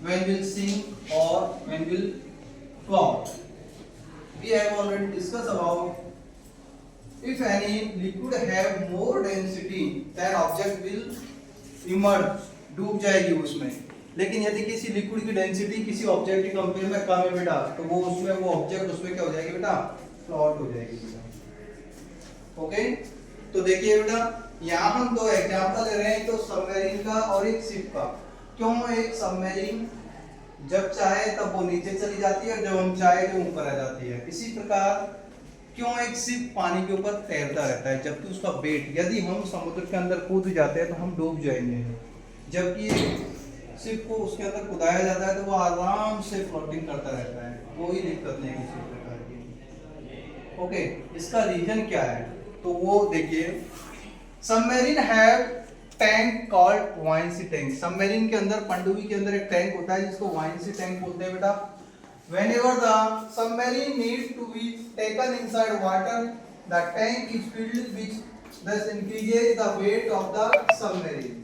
when will sink or when will float. We have already discussed about if any liquid have more density then object will emerge, डूब जाएगी उसमें। लेकिन यदि किसी liquid की density किसी ऑब्जेक्ट की कंपेयर में कम है बेटा, तो वो उसमें वो ऑब्जेक्ट उसमें क्या हो जाएगी बेटा, फ्लोट हो जाएगी बेटा। ओके, तो देखिए बेटा यहाँ हम दो एग्जांपल ले रहे हैं, तो सबमरीन का और एक शिप का। क्यों एक सबमरीन जब चाहे तब वो नीचे चली जाती है और जब हम चाहे तो ऊपर आ जाती है। इसी प्रकार क्यों एक शिप पानी के ऊपर तैरता रहता है, जबकि उसका वेट, यदि हम समुद्र के अंदर कूद जाते हैं तो हम डूब जाएंगे, जबकि शिप को उसके अंदर कूदाया जाता है तो वो आराम से फ्लोटिंग करता रहता है, कोई दिक्कत नहीं किसी प्रकार की। ओके, इसका रीजन क्या है, तो वो देखिए सबमरीन हैव टैंक कॉल्ड वाइंसी टैंक। सबमरीन के अंदर, पनडुब्बी के अंदर एक टैंक होता है जिसको वाइंसी टैंक बोलते हैं बेटा। Whenever the submarine needs to be taken inside water, the tank is filled, which thus increases the weight of the submarine.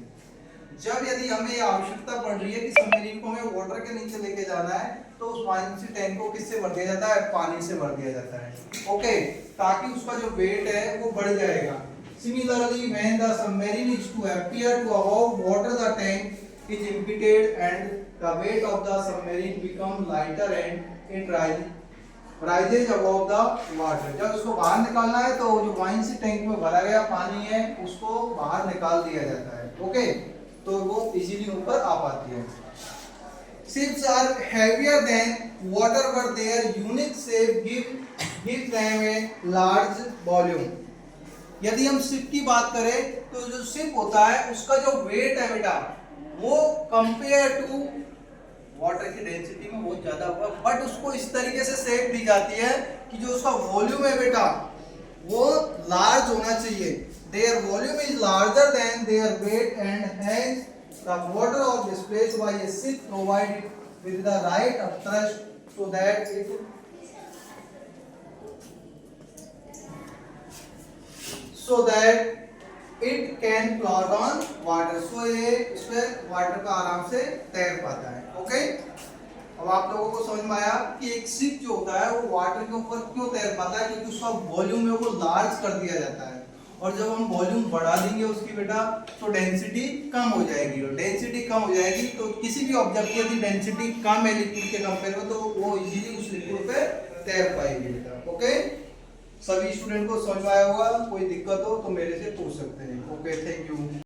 जब यदि हमें आवश्यकता पड़ रही है कि सबमरीन को हमें वाटर के नीचे लेके जाना है, तो उस वाइंसी टैंक को किससे भर दिया जाता है, पानी से भर दिया जाता है। ओके, ताकि उसका जो वेट है वो बढ़ जाएगा। Similarly, when the submarine is to appear to above water, the tank is emptied and the weight of the submarine become lighter and it rises above the water. जब उसको बाहर निकालना है तो जो वाइंसी टैंक में भरा गया पानी है उसको बाहर निकाल दिया जाता है। ओके, तो वो इजीली ऊपर आ पाती है। Ships are heavier than water, but their unique shape gives them a large volume. यदि हम शिप की बात करें तो जो शिप होता है उसका जो वेट है बेटा, वो कंपेयर टू वाटर की डेंसिटी में बहुत ज्यादा होगा, बट उसको इस तरीके से शेप दी जाती है कि जो उसका वॉल्यूम है बेटा वो लार्ज होना चाहिए। Their volume is larger than their weight and hence the water of displaced by a ship provide it with the right of thrust so that it can float on water. So ये इस पे water का आराम से तैर पाता है। Okay, अब आप लोगों को समझ में आया कि एक शिप जो होता है वो वाटर के ऊपर क्यों तैर पाता है, क्योंकि उसका वॉल्यूम है वो लार्ज कर दिया जाता है, और जब हम वॉल्यूम बढ़ा देंगे उसकी बेटा तो डेंसिटी कम हो जाएगी, और डेंसिटी कम हो जाएगी तो किसी भी ऑब्जेक्ट की यदि डेंसिटी कम है लिक्विड के कंपेयर में तो वो इजीली उस लिक्विड पे तैर पाएगी बेटा। ओके, सभी स्टूडेंट को समझ में आया होगा, कोई दिक्कत हो तो मेरे से पूछ सकते हैं। Okay, thank you.